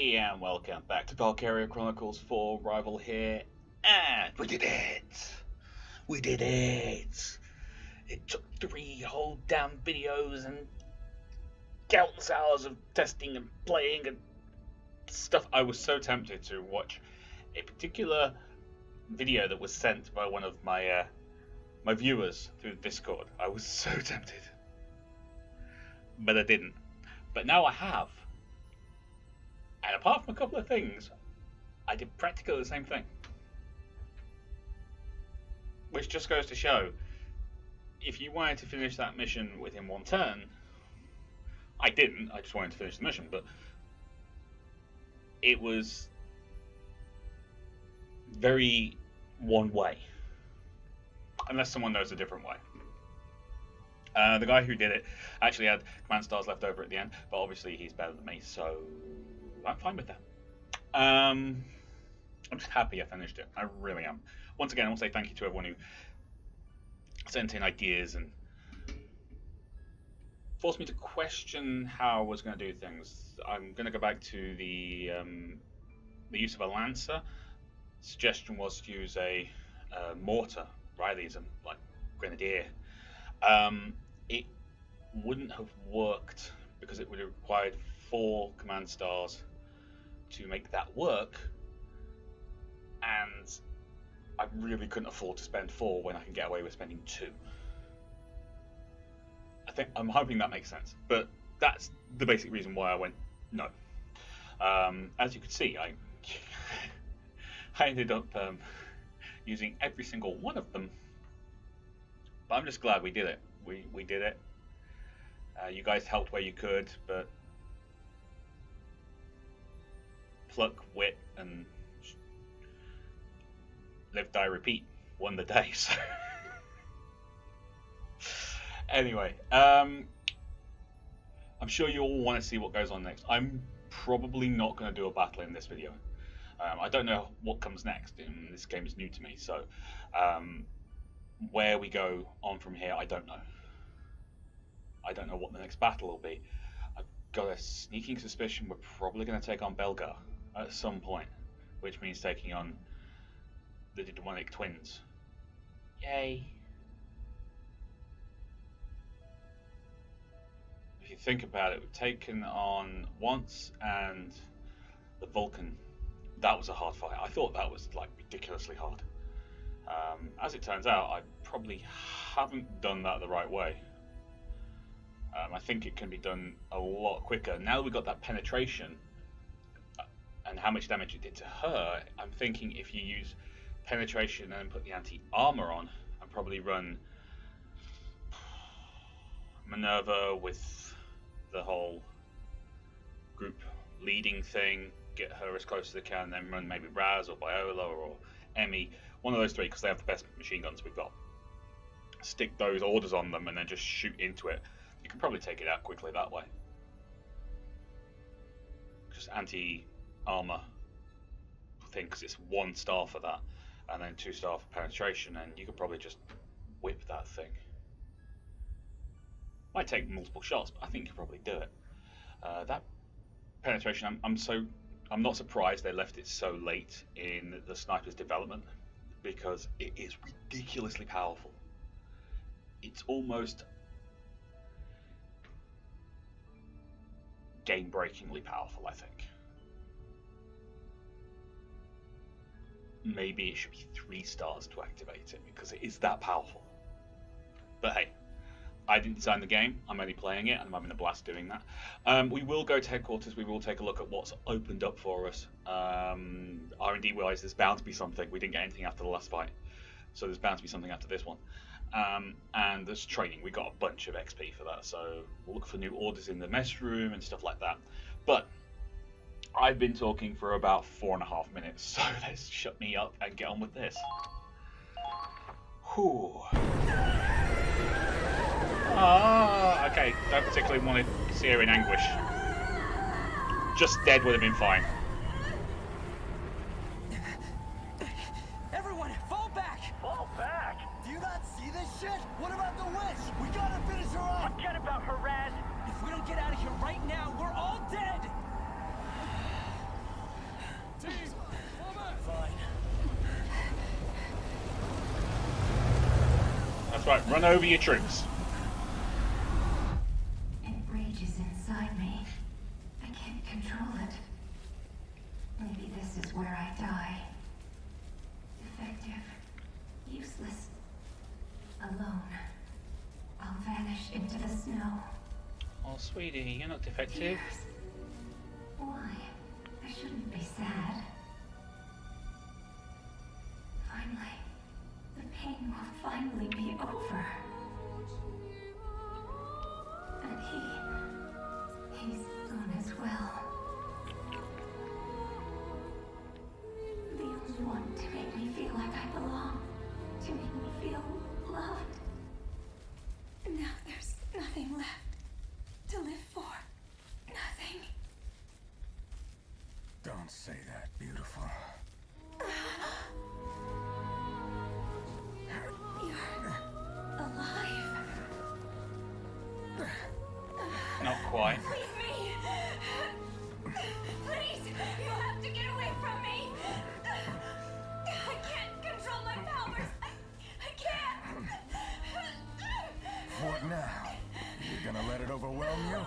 Hey, and welcome back to Valkyria Chronicles 4 Rival here, and we did it! We did it! It took 3 whole damn videos and countless hours of testing and playing and stuff. I was so tempted to watch a particular video that was sent by one of my my viewers through Discord. I was so tempted, but I didn't. But now I have. And apart from a couple of things, I did practically the same thing. Which just goes to show, if you wanted to finish that mission within one turn, I didn't, I just wanted to finish the mission, but it was very one way. Unless someone knows a different way. The guy who did it actually had command stars left over at the end, but obviously he's better than me, so I'm fine with that. I'm just happy I finished it. I really am. Once again, I want to say thank you to everyone who sent in ideas and forced me to question how I was going to do things. I'm going to go back to the use of a lancer. Suggestion was to use a mortar. Riley's like grenadier. It wouldn't have worked because it would have required 4 command stars to make that work, and I really couldn't afford to spend 4 when I can get away with spending 2. I'm hoping that makes sense, but that's the basic reason why I went no. As you can see, I ended up using every single one of them, but I'm just glad we did it. We did it. You guys helped where you could, but pluck, wit, and live, die, repeat won the day. So anyway, I'm sure you all want to see what goes on next. I'm probably not going to do a battle in this video. I don't know what comes next, and this game is new to me, so where we go on from here, I don't know. I don't know what the next battle will be. I've got a sneaking suspicion we're probably going to take on Belgar at some point, which means taking on the demonic twins. Yay! If you think about it, we've taken on once, and the Vulcan. That was a hard fight. I thought that was like ridiculously hard. As it turns out, I probably haven't done that the right way. I think it can be done a lot quicker. Now that we've got that penetration and how much damage it did to her, I'm thinking if you use penetration and put the anti-armor on, and probably run Minerva with the whole group leading thing, get her as close as they can, then run maybe Raz or Viola or Emmy, one of those 3 because they have the best machine guns we've got. Stick those orders on them and then just shoot into it. You can probably take it out quickly that way. Just anti-armor thing, because it's 1 star for that, and then 2 star for penetration, and you could probably just whip that thing. Might take multiple shots, but I think you could probably do it. That penetration, I'm not surprised they left it so late in the sniper's development, because it is ridiculously powerful. It's almost game-breakingly powerful, I think. Maybe it should be 3 stars to activate it, because it is that powerful. But hey, I didn't design the game, I'm only playing it, and I'm having a blast doing that. We will go to headquarters, we will take a look at what's opened up for us. R&D wise, there's bound to be something. We didn't get anything after the last fight, so there's bound to be something after this one. And there's training, we got a bunch of XP for that, so we'll look for new orders in the mess room and stuff like that. But I've been talking for about 4.5 minutes, so let's shut me up and get on with this. Whew. Okay, don't particularly want to see her in anguish. Just dead would have been fine. Everyone, fall back! Fall back? Do you not see this shit? What about the witch? We gotta finish her off! Forget about her, Raz! If we don't get out of here right now, we're all dead! Fine. That's right, run over your troops. It rages inside me. I can't control it. Maybe this is where I die. Defective. Useless. Alone. I'll vanish into the snow. Oh, sweetie, you're not defective. Tears. Why? I shouldn't be sad. Finally. The pain will finally be over. And he's gone as well. The only one to make me feel like I belong. To make me feel loved. Now there's nothing left to live for. Nothing. Don't say that, beautiful. You're alive. Not quite. Leave me. Please, you have to get away from me. I can't control my powers. I can't. What now? You're gonna let it overwhelm you?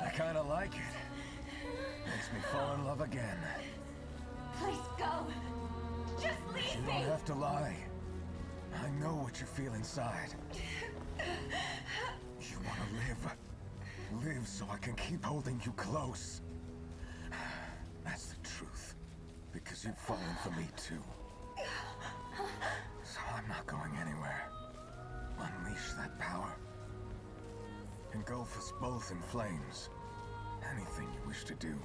I kinda like it. Makes me fall in love again. Please go. Just You leave don't me. have to lie. I know what you feel inside. You want to live. Live so I can keep holding you close. That's the truth. Because you've fallen for me too. So I'm not going anywhere. Unleash that power. Engulf us both in flames. Anything you wish to do.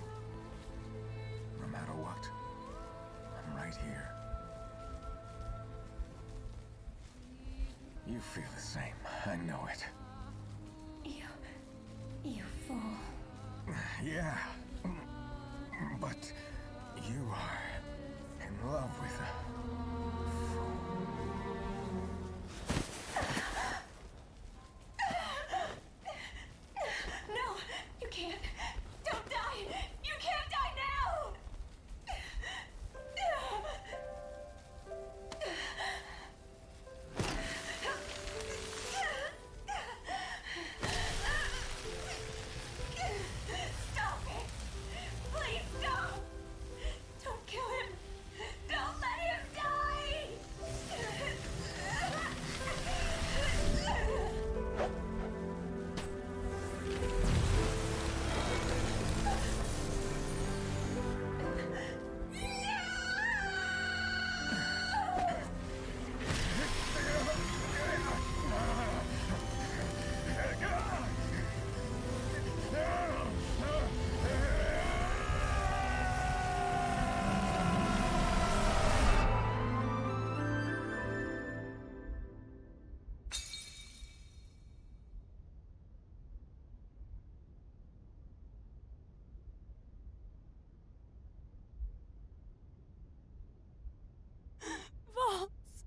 No matter what. I'm right here. You feel the same. I know it. You fool. Yeah. But you are in love with her. No, you can't. Don't die. You can't die now. Stop it. Please stop. Don't kill him. Don't let him die. Vaults.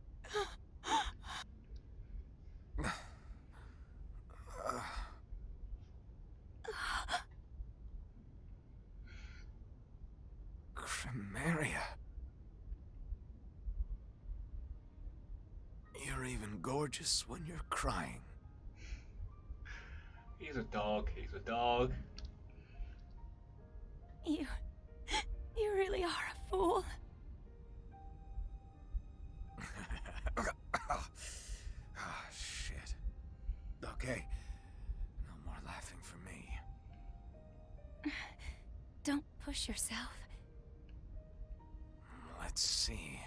Crimeria. You're even gorgeous when you're crying. He's a dog. He's a dog. You really are a fool. Ah, shit. Okay. No more laughing for me. Don't push yourself. Let's see.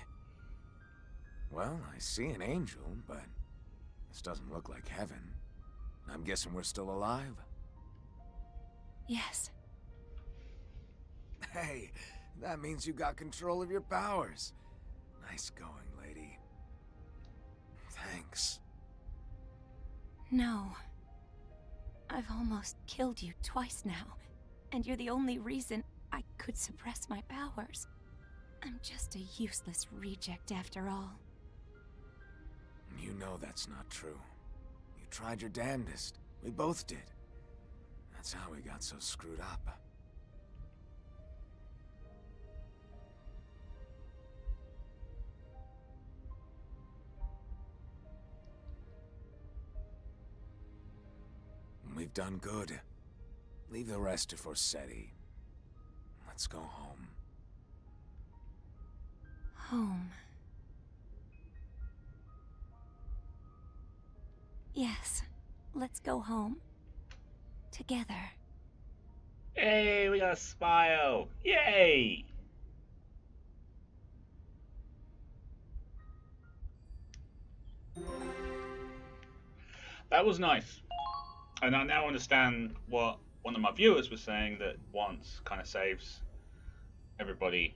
Well, I see an angel, but this doesn't look like heaven. I'm guessing we're still alive. Yes. Hey, that means you got control of your powers. Nice going, lady. Thanks. No. I've almost killed you twice now, and you're the only reason I could suppress my powers. I'm just a useless reject after all. You know that's not true. You tried your damnedest. We both did. That's how we got so screwed up. done good. Leave the rest to Forseti. Let's go home. Home. Yes, let's go home. Together. Hey, we got a smile! Yay! That was nice. And I now understand what one of my viewers was saying, that once kind of saves everybody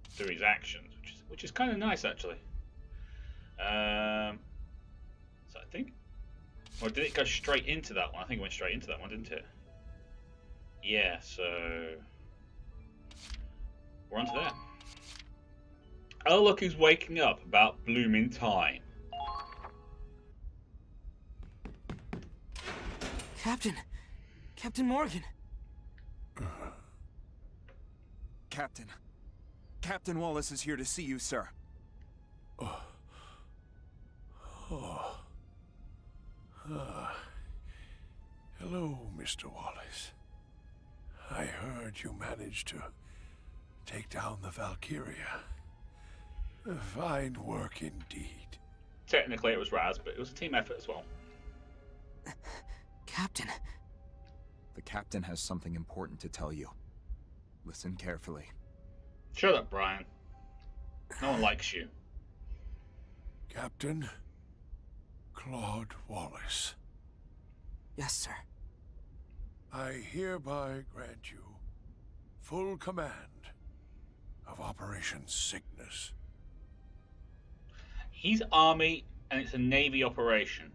through his actions, which is kind of nice actually. So I think, or did it go straight into that one? I think it went straight into that one, didn't it? Yeah, so we're on to there. Oh look who's waking up, about blooming time. Captain Morgan. Captain Wallace is here to see you, sir. Hello, Mr. Wallace. I heard you managed to take down the Valkyria. Fine work indeed. Technically it was Raz, but it was a team effort as well. Captain. The captain has something important to tell you. Listen carefully. Shut up, Brian. No one likes you. Captain Claude Wallace. Yes, sir. I hereby grant you full command of Operation Cygnus. He's army, and it's a navy operation.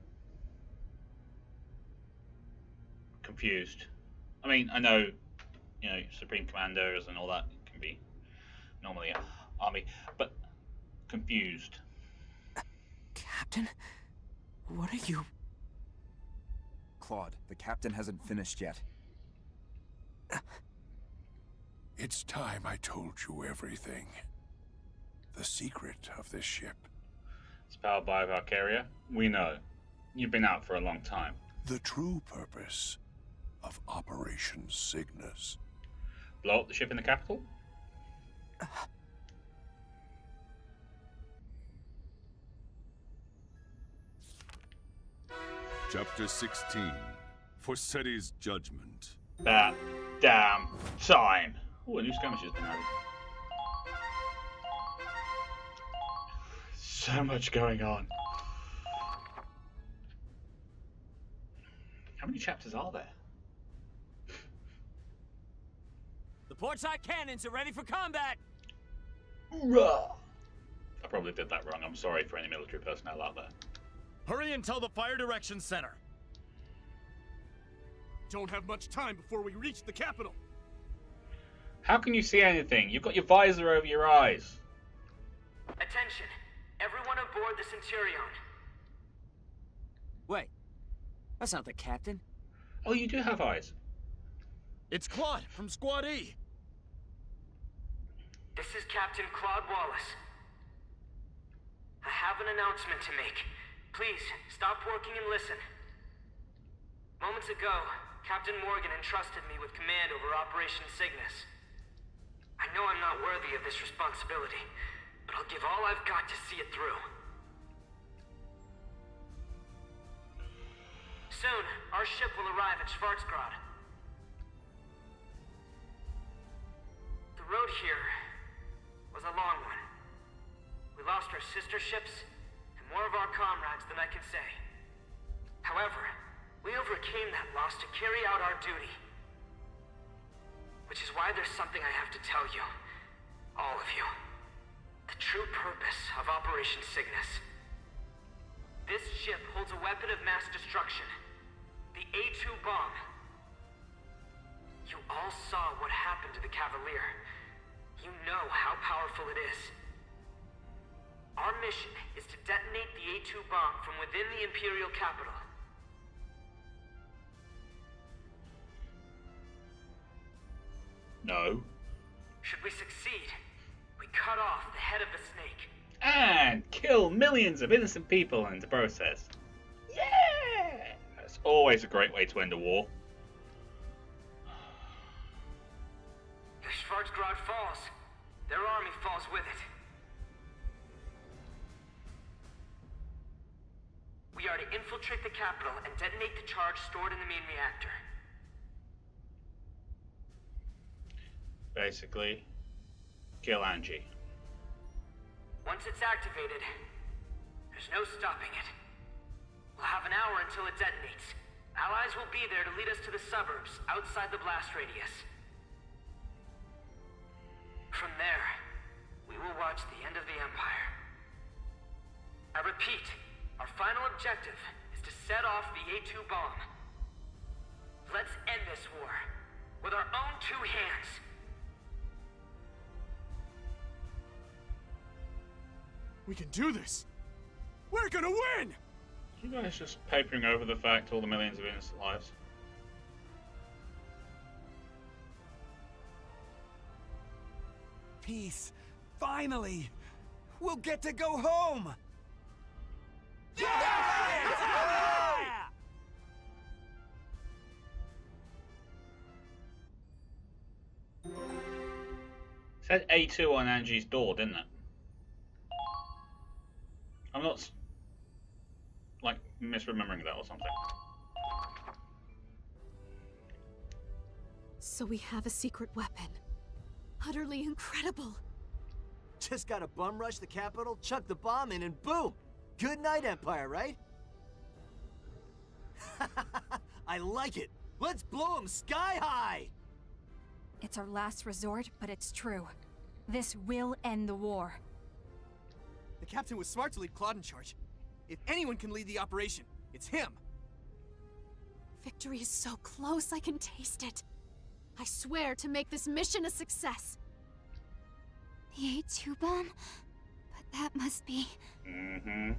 Confused. I mean, I know, you know, supreme commanders and all that can be normally army, but confused. Captain? What are you... Claude, the captain hasn't finished yet. It's time I told you everything. The secret of this ship. It's powered by Valkyria. We know. You've been out for a long time. The true purpose of Operation Cygnus. Blow up the ship in the capital? Chapter 16. Forseti's Judgment. That damn time. Oh, a new skirmish has been added. So much going on. How many chapters are there? The portside cannons are ready for combat! Hoorah! I probably did that wrong. I'm sorry for any military personnel out there. Hurry and tell the Fire Direction Center. Don't have much time before we reach the capital. How can you see anything? You've got your visor over your eyes. Attention! Everyone aboard the Centurion. Wait, that's not the captain. Oh, you do have eyes. It's Claude from Squad E. This is Captain Claude Wallace. I have an announcement to make. Please, stop working and listen. Moments ago, Captain Morgan entrusted me with command over Operation Cygnus. I know I'm not worthy of this responsibility, but I'll give all I've got to see it through. Soon, our ship will arrive at Schwarzgrad. The road here was a long one. We lost our sister ships and more of our comrades than I can say. However, we overcame that loss to carry out our duty. Which is why there's something I have to tell you. All of you. The true purpose of Operation Cygnus. This ship holds a weapon of mass destruction. The A2 bomb. You all saw what happened to the Cavalier. You know how powerful it is. Our mission is to detonate the A2 bomb from within the Imperial capital. No. Should we succeed, we cut off the head of the snake. And kill millions of innocent people in the process. Yeah! It's always a great way to end a war. If Schwarzgrad falls, their army falls with it. We are to infiltrate the capital and detonate the charge stored in the main reactor. Basically, kill Angie. Once it's activated, there's no stopping it. We'll have an hour until it detonates. Allies will be there to lead us to the suburbs outside the blast radius. From there, we will watch the end of the Empire. I repeat, our final objective is to set off the A2 bomb. Let's end this war with our own two hands. We can do this! We're gonna win! You guys just papering over the fact all the millions of innocent lives. Peace. Finally! We'll get to go home! Said A2 on Angie's door, didn't it? I'm not like misremembering that or something. So we have a secret weapon. Utterly incredible. Just gotta bum rush the capital, chuck the bomb in, and boom! Good night, Empire, right? I like it! Let's blow them sky high! It's our last resort, but it's true. This will end the war. The captain was smart to leave Claude in charge. If anyone can lead the operation, it's him. Victory is so close, I can taste it. I swear to make this mission a success. The A2 bomb? But that must be... Mm-hmm.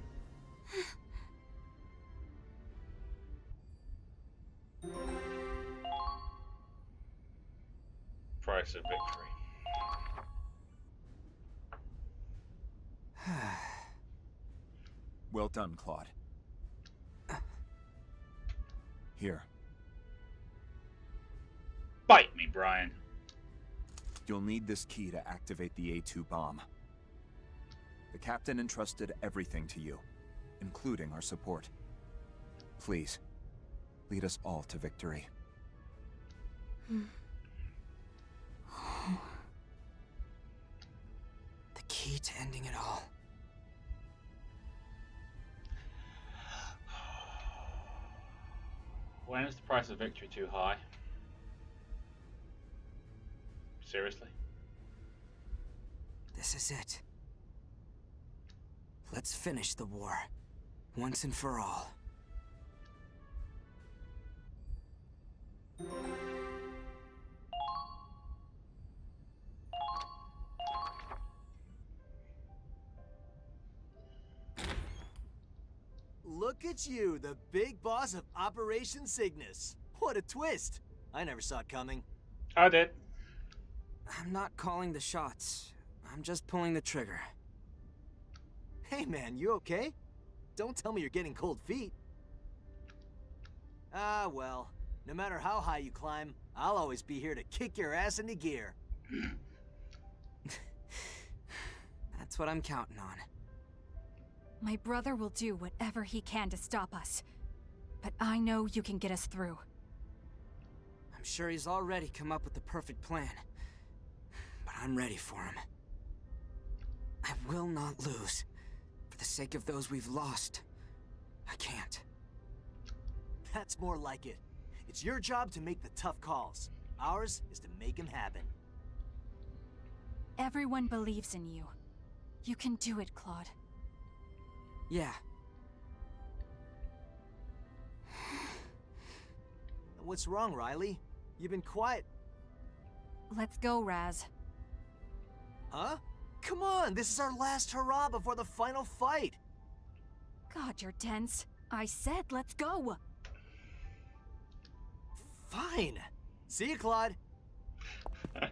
Price of victory. Well done, Claude. Here. Bite me, Brian. You'll need this key to activate the A2 bomb. The captain entrusted everything to you, including our support. Please, lead us all to victory. The key to ending it all. When is the price of victory too high? Seriously? This is it. Let's finish the war, once and for all. Look at you, the big boss of Operation Cygnus. What a twist! I never saw it coming. I did. I'm not calling the shots. I'm just pulling the trigger. Hey man, you okay? Don't tell me you're getting cold feet. Ah, well. No matter how high you climb, I'll always be here to kick your ass into gear. That's what I'm counting on. My brother will do whatever he can to stop us. But I know you can get us through. I'm sure he's already come up with the perfect plan. But I'm ready for him. I will not lose. For the sake of those we've lost, I can't. That's more like it. It's your job to make the tough calls. Ours is to make them happen. Everyone believes in you. You can do it, Claude. Yeah. What's wrong, Riley? You've been quiet. Let's go, Raz. Huh? Come on, this is our last hurrah before the final fight. God, you're tense. I said let's go. Fine. See you, Claude.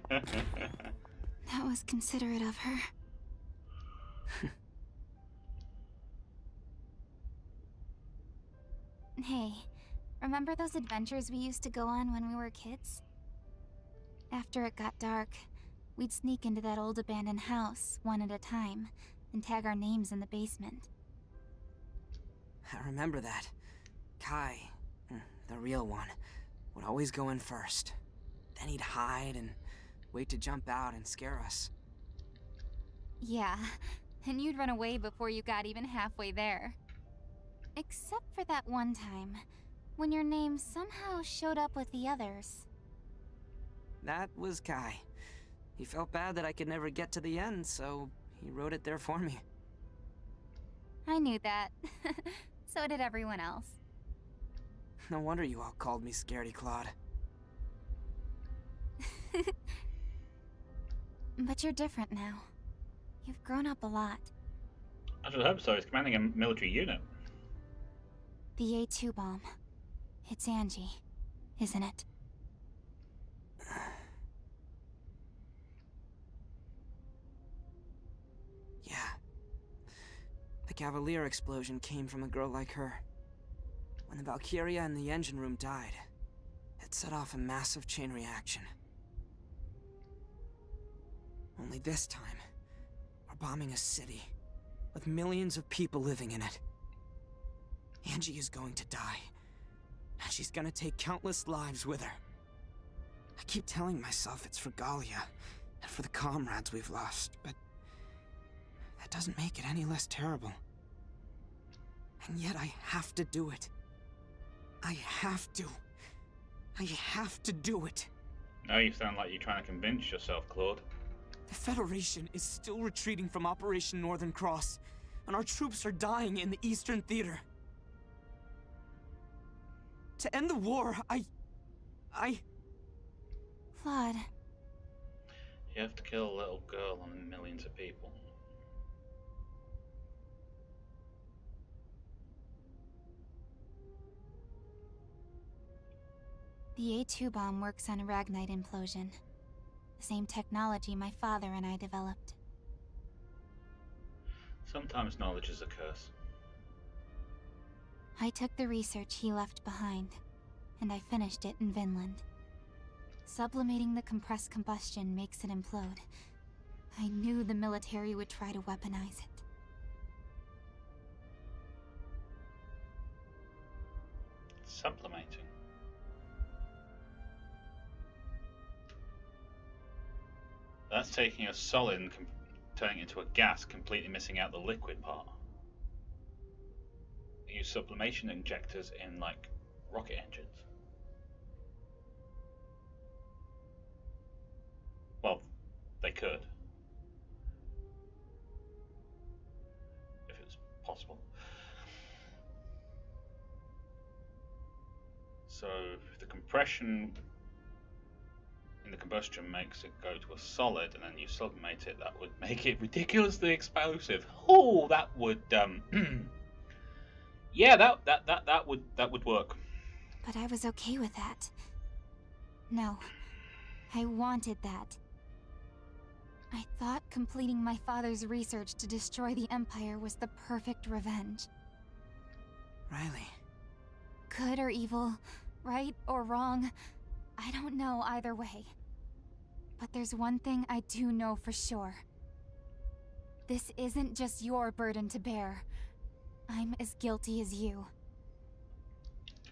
That was considerate of her. Hey, Remember those adventures we used to go on when we were kids? After it got dark, we'd sneak into that old abandoned house, one at a time, and tag our names in the basement. I remember that. Kai, the real one, would always go in first. Then he'd hide and wait to jump out and scare us. Yeah, and you'd run away before you got even halfway there. Except for that one time, when your name somehow showed up with the others. That was Kai. He felt bad that I could never get to the end, so he wrote it there for me. I knew that. So did everyone else. No wonder you all called me Scaredy Claude. But you're different now. You've grown up a lot. I should hope so. He's commanding a military unit. The A2 bomb. It's Angie, isn't it? Yeah. The Cavalier explosion came from a girl like her. When the Valkyria in the engine room died, it set off a massive chain reaction. Only this time, we're bombing a city with millions of people living in it. Angie is going to die, and she's gonna take countless lives with her. I keep telling myself it's for Galia and for the comrades we've lost, but that doesn't make it any less terrible. And yet I have to do it. I have to. I have to do it. Now you sound like you're trying to convince yourself, Claude. The Federation is still retreating from Operation Northern Cross, and our troops are dying in the Eastern Theater. To end the war, I... Claude. You have to kill a little girl and millions of people. The A2 bomb works on aragnite implosion. The same technology my father and I developed. Sometimes knowledge is a curse. I took the research he left behind, and I finished it in Vinland. Sublimating the compressed combustion makes it implode. I knew the military would try to weaponize it. Sublimating. That's taking a solid and turning it into a gas, completely missing out the liquid part. They use sublimation injectors in, like, rocket engines. Well, they could. If it was possible. So, if the compression in the combustion makes it go to a solid, and then you sublimate it, that would make it ridiculously explosive. Oh, that would, yeah, that would work. But I was okay with that. No, I wanted that. I thought completing my father's research to destroy the Empire was the perfect revenge. Riley. Good or evil, right or wrong, I don't know either way. But there's one thing I do know for sure. This isn't just your burden to bear. I'm as guilty as you.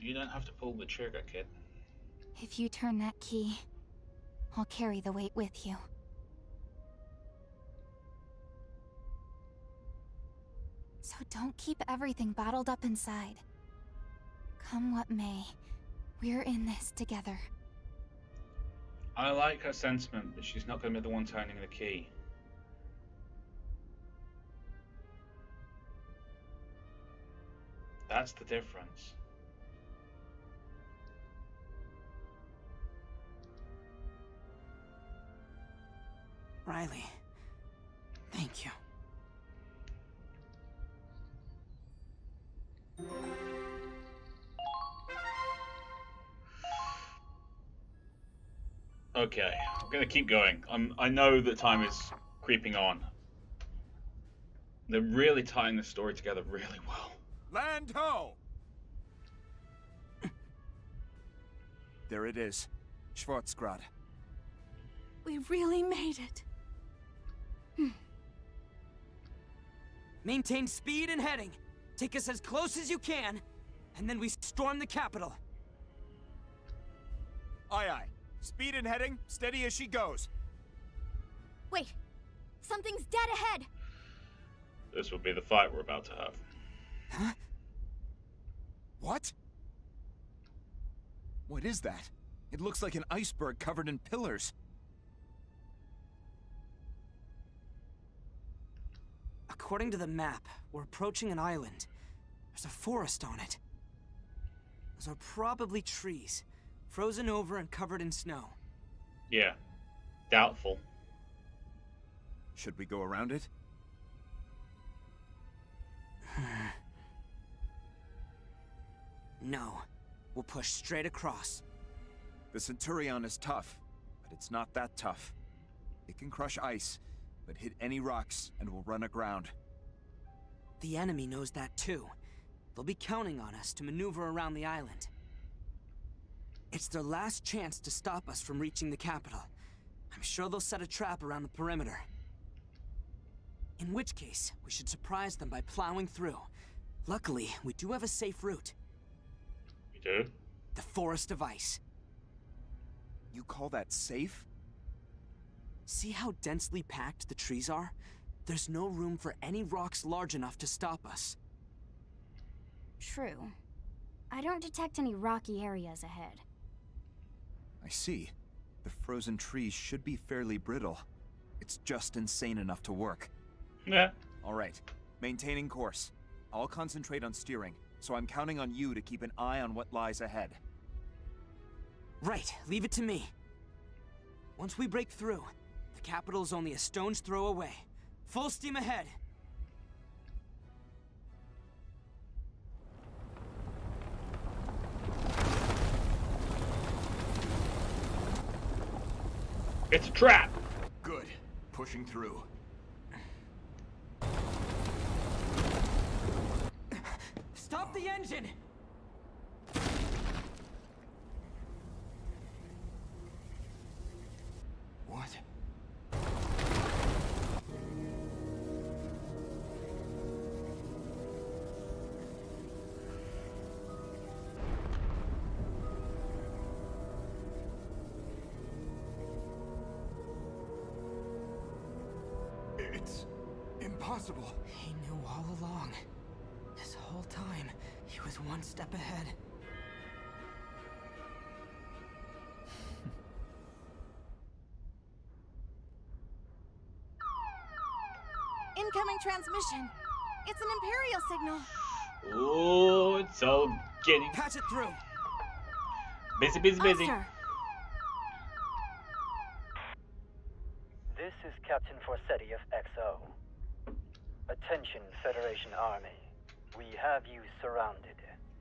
You don't have to pull the trigger, kid. If you turn that key, I'll carry the weight with you. So don't keep everything bottled up inside. Come what may, we're in this together. I like her sentiment, but she's not going to be the one turning the key. That's the difference. Riley, thank you. Okay, I'm gonna keep going. I know that time is creeping on. They're really tying the story together really well. Land ho! There it is. Schwarzgrad. We really made it. Maintain speed and heading. Take us as close as you can, and then we storm the capital. Aye aye. Speed and heading, steady as she goes. Wait, something's dead ahead. This will be the fight we're about to have. Huh? What? What is that? It looks like an iceberg covered in pillars. According to the map, we're approaching an island. There's a forest on it. Those are probably trees, frozen over and covered in snow. Yeah. Doubtful. Should we go around it? No. We'll push straight across. The Centurion is tough, but it's not that tough. It can crush ice, but hit any rocks and will run aground. The enemy knows that too. They'll be counting on us to maneuver around the island. It's their last chance to stop us from reaching the capital. I'm sure they'll set a trap around the perimeter. In which case, we should surprise them by plowing through. Luckily, we do have a safe route. You do? The forest of ice. You call that safe? See how densely packed the trees are? There's no room for any rocks large enough to stop us. True. I don't detect any rocky areas ahead. I see. The frozen trees should be fairly brittle. It's just insane enough to work. Yeah. All right. Maintaining course. I'll concentrate on steering, so I'm counting on you to keep an eye on what lies ahead. Right. Leave it to me. Once we break through, the capital's only a stone's throw away. Full steam ahead. It's a trap! Good. Pushing through. Stop the engine! What? It's impossible. He knew all along. This whole time, he was one step ahead. Incoming transmission. It's an imperial signal. Oh, it's all getting Patch it through. busy. Officer. This is Captain Forsetti of XO. Attention, Federation Army. We have you surrounded.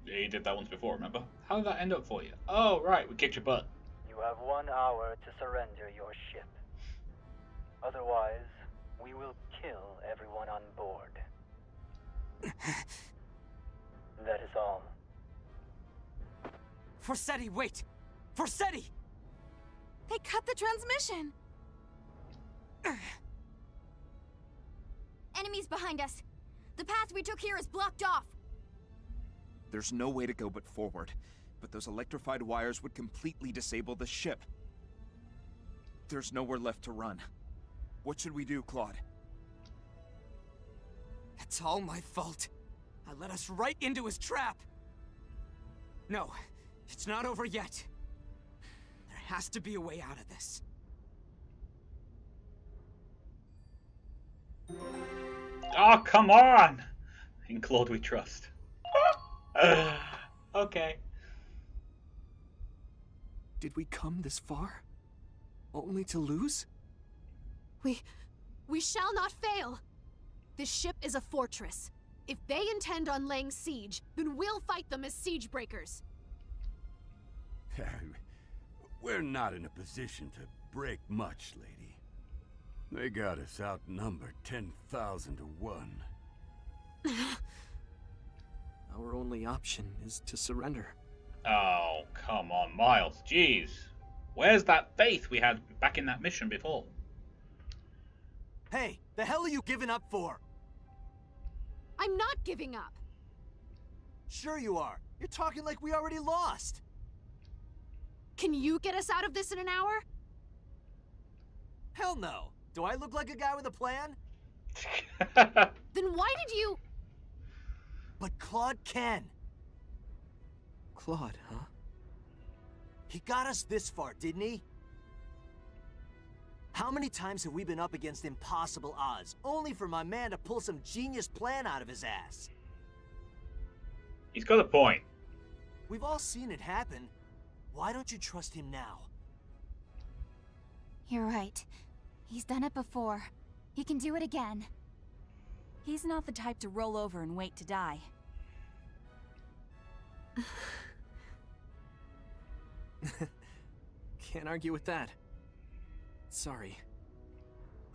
Yeah, you did that once before, remember? How did that end up for you? Oh, right, we kicked your butt. You have 1 hour to surrender your ship. Otherwise, we will kill everyone on board. That is all. Forsetti, wait! Forsetti! They cut the transmission. Enemies behind us. The path we took here is blocked off. There's no way to go but forward, but those electrified wires would completely disable the ship. There's nowhere left to run. What should we do, Claude? It's all my fault. I let us right into his trap. No, it's not over yet. There has to be a way out of this. Oh, come on! In Claude we trust. Okay. Did we come this far? Only to lose? We shall not fail. This ship is a fortress. If they intend on laying siege, then we'll fight them as siege breakers. We're not in a position to break much, lady. They got us outnumbered 10,000 to 1. Our only option is to surrender. Oh, come on, Miles. Jeez. Where's that faith we had back in that mission before? Hey, the hell are you giving up for? I'm not giving up. Sure you are. You're talking like we already lost. Can you get us out of this in an hour? Hell no. Do I look like a guy with a plan? Then why did you... But Claude can. Claude, huh? He got us this far, didn't he? How many times have we been up against impossible odds, only for my man to pull some genius plan out of his ass? He's got a point. We've all seen it happen. Why don't you trust him now? You're right. He's done it before. He can do it again. He's not the type to roll over and wait to die. Can't argue with that. Sorry.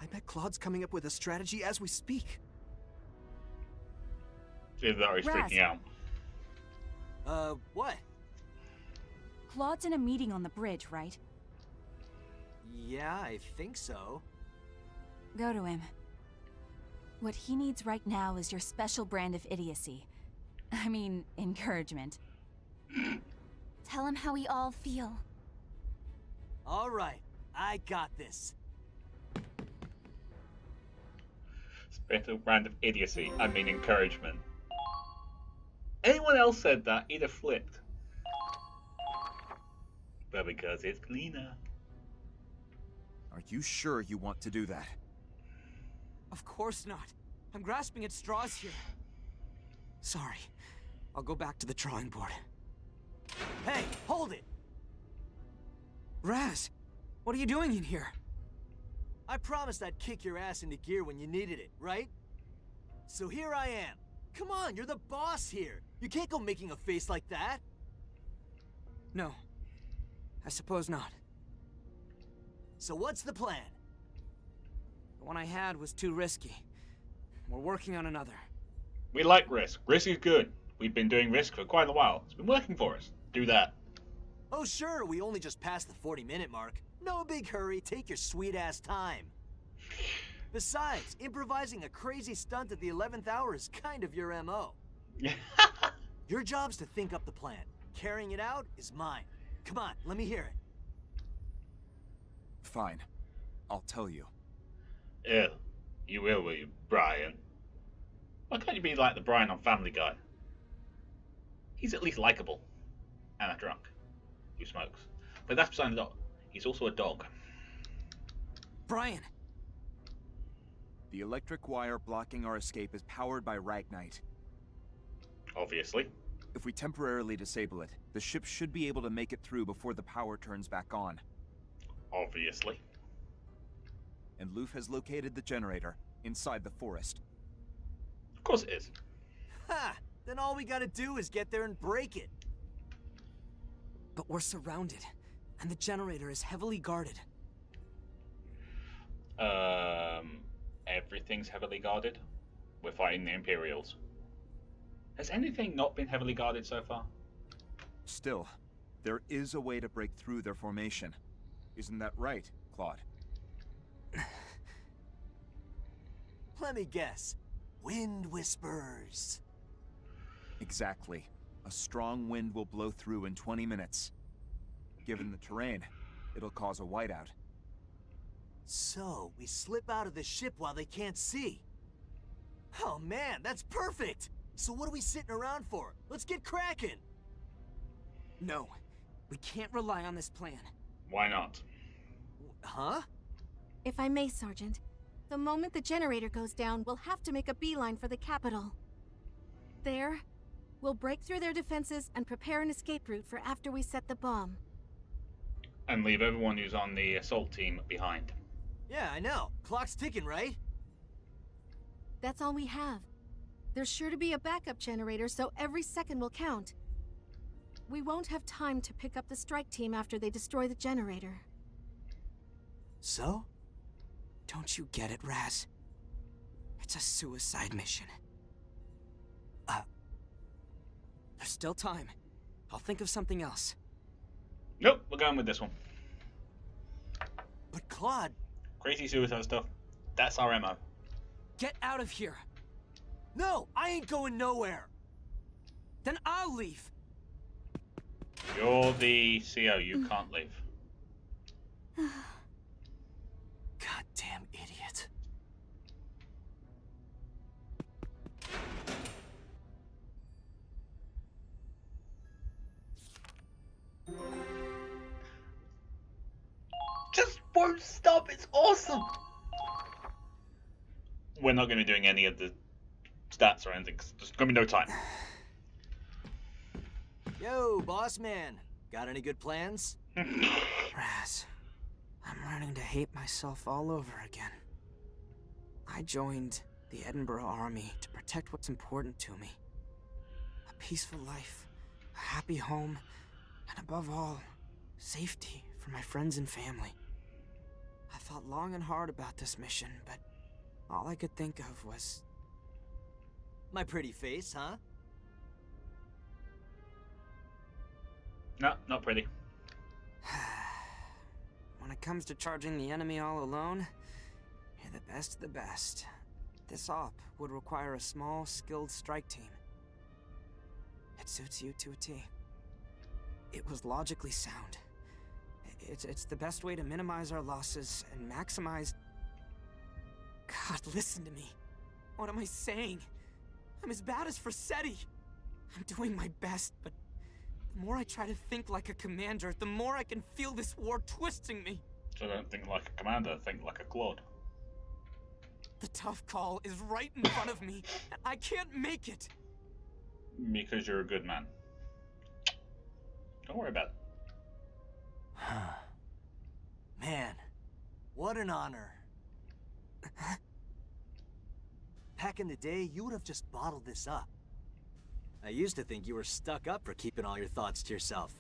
I bet Claude's coming up with a strategy as we speak. He's already Raz. freaking out. What? Claude's in a meeting on the bridge, right? Yeah, I think so. Go to him. What he needs right now is your special brand of idiocy. I mean, encouragement. Tell him how we all feel. All right, I got this. Special brand of idiocy. I mean encouragement. Anyone else said that, he'd have flipped. But because it's cleaner. Are you sure you want to do that? Of course not. I'm grasping at straws here. Sorry. I'll go back to the drawing board. Hey, hold it! Raz, what are you doing in here? I promised I'd kick your ass into gear when you needed it, right? So here I am. Come on, you're the boss here. You can't go making a face like that. No. I suppose not. So what's the plan? The one I had was too risky. We're working on another. We like risk. Risk is good. We've been doing risk for quite a while. It's been working for us. Do that. Oh sure, we only just passed the 40-minute mark. No big hurry, take your sweet-ass time. Besides, improvising a crazy stunt at the 11th hour is kind of your MO. Your job's to think up the plan. Carrying it out is mine. Come on, let me hear it. Fine. I'll tell you. Yeah, you will you, Brian? Why can't you be like the Brian on Family Guy? He's at least likable. And a drunk. Who smokes. But that's beside the dog. He's also a dog. Brian! The electric wire blocking our escape is powered by Ragnite. Obviously. If we temporarily disable it, the ship should be able to make it through before the power turns back on. Obviously. And Loof has located the generator inside the forest. Of course it is. Ha! Then all we gotta do is get there and break it. But we're surrounded, and the generator is heavily guarded. Everything's heavily guarded. We're fighting the Imperials. Has anything not been heavily guarded so far? Still, there is a way to break through their formation. Isn't that right, Claude? Let me guess. Wind whispers. Exactly. A strong wind will blow through in 20 minutes. Given the terrain, it'll cause a whiteout. So, we slip out of the ship while they can't see. Oh man, that's perfect! So what are we sitting around for? Let's get cracking! No, we can't rely on this plan. Why not? Huh? If I may, Sergeant, the moment the generator goes down, we'll have to make a beeline for the capital. There, we'll break through their defenses and prepare an escape route for after we set the bomb. And leave everyone who's on the assault team behind. Yeah, I know. Clock's ticking, right? That's all we have. There's sure to be a backup generator, so every second will count. We won't have time to pick up the strike team after they destroy the generator. So? Don't you get it, Raz? It's a suicide mission. There's still time. I'll think of something else. Nope, we're going with this one. But Claude... Crazy suicide stuff. That's our MO. Get out of here. No, I ain't going nowhere. Then I'll leave. You're the CO, you can't leave. Goddamn idiot. Just won't stop, it's awesome! We're not going to be doing any of the stats or anything, 'cause there's going to be no time. Yo, boss man. Got any good plans? Raz, I'm learning to hate myself all over again. I joined the Edinburgh Army to protect what's important to me. A peaceful life, a happy home, and above all, safety for my friends and family. I thought long and hard about this mission, but all I could think of was... My pretty face, huh? No, not pretty. When it comes to charging the enemy all alone, you're the best of the best. This op would require a small, skilled strike team. It suits you to a T. It was logically sound. It's the best way to minimize our losses and maximize... God, listen to me. What am I saying? I'm as bad as Frasetti. I'm doing my best, but the more I try to think like a commander, the more I can feel this war twisting me. So don't think like a commander, think like a Claude. The tough call is right in front of me, and I can't make it. Because you're a good man. Don't worry about it. Man, what an honor. Back in the day, you would have just bottled this up. I used to think you were stuck up for keeping all your thoughts to yourself.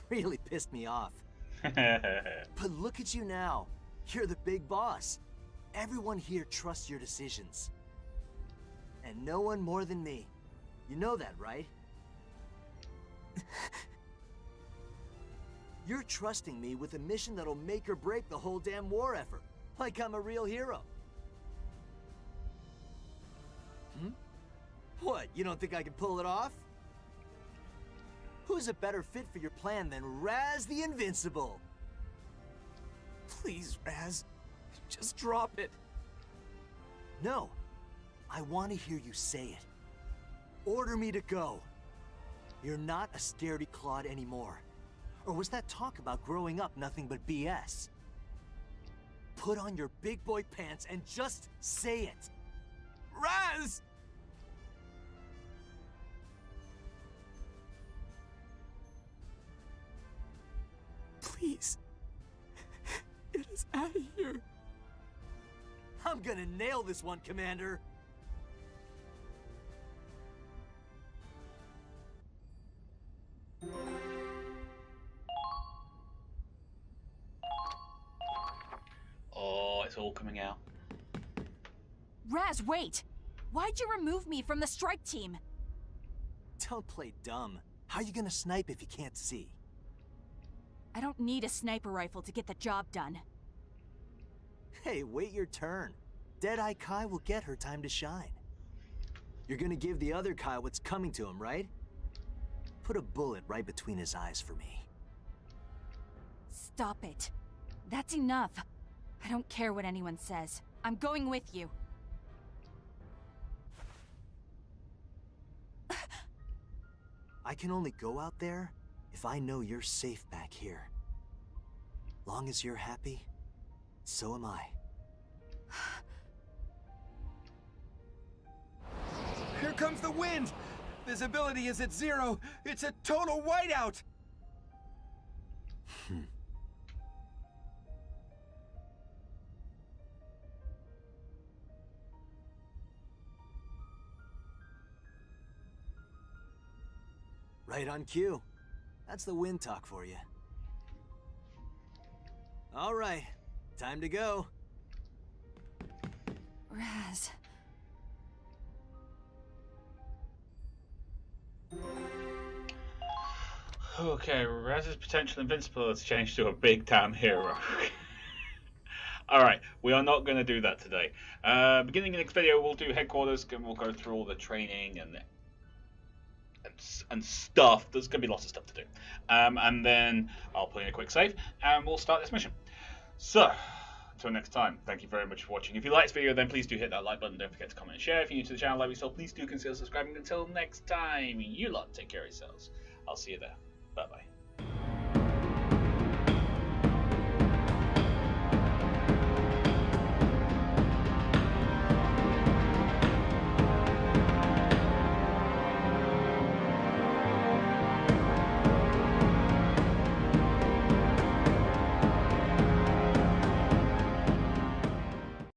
Really pissed me off. But look at you now. You're the big boss. Everyone here trusts your decisions. And no one more than me. You know that, right? You're trusting me with a mission that'll make or break the whole damn war effort. Like I'm a real hero. What, you don't think I can pull it off? Who's a better fit for your plan than Raz the Invincible? Please, Raz. Just drop it. No. I want to hear you say it. Order me to go. You're not a scaredy Claude anymore. Or was that talk about growing up nothing but BS? Put on your big boy pants and just say it. Raz! Please. Get us out of here. I'm gonna nail this one, Commander. Oh, it's all coming out. Raz, wait! Why'd you remove me from the strike team? Don't play dumb. How are you gonna snipe if you can't see? I don't need a sniper rifle to get the job done. Hey, wait your turn. Deadeye Kai will get her time to shine. You're gonna give the other Kai what's coming to him, right? Put a bullet right between his eyes for me. Stop it. That's enough. I don't care what anyone says. I'm going with you. I can only go out there if I know you're safe back here. Long as you're happy, so am I. Here comes the wind! Visibility is at 0. It's a total whiteout! Right on cue. That's the wind talk for you. All right, time to go. Raz. Okay, Raz's potential invincibility has changed to a big damn hero. Alright, we are not going to do that today. Beginning of the next video, we'll do headquarters, and we'll go through all the training and stuff. There's going to be lots of stuff to do. And then I'll put in a quick save, and we'll start this mission. So, until next time, thank you very much for watching. If you like this video, then please do hit that like button. Don't forget to comment and share. If you're new to the channel like yourself, please do consider subscribing. Until next time, you lot take care of yourselves. I'll see you there. Bye-bye.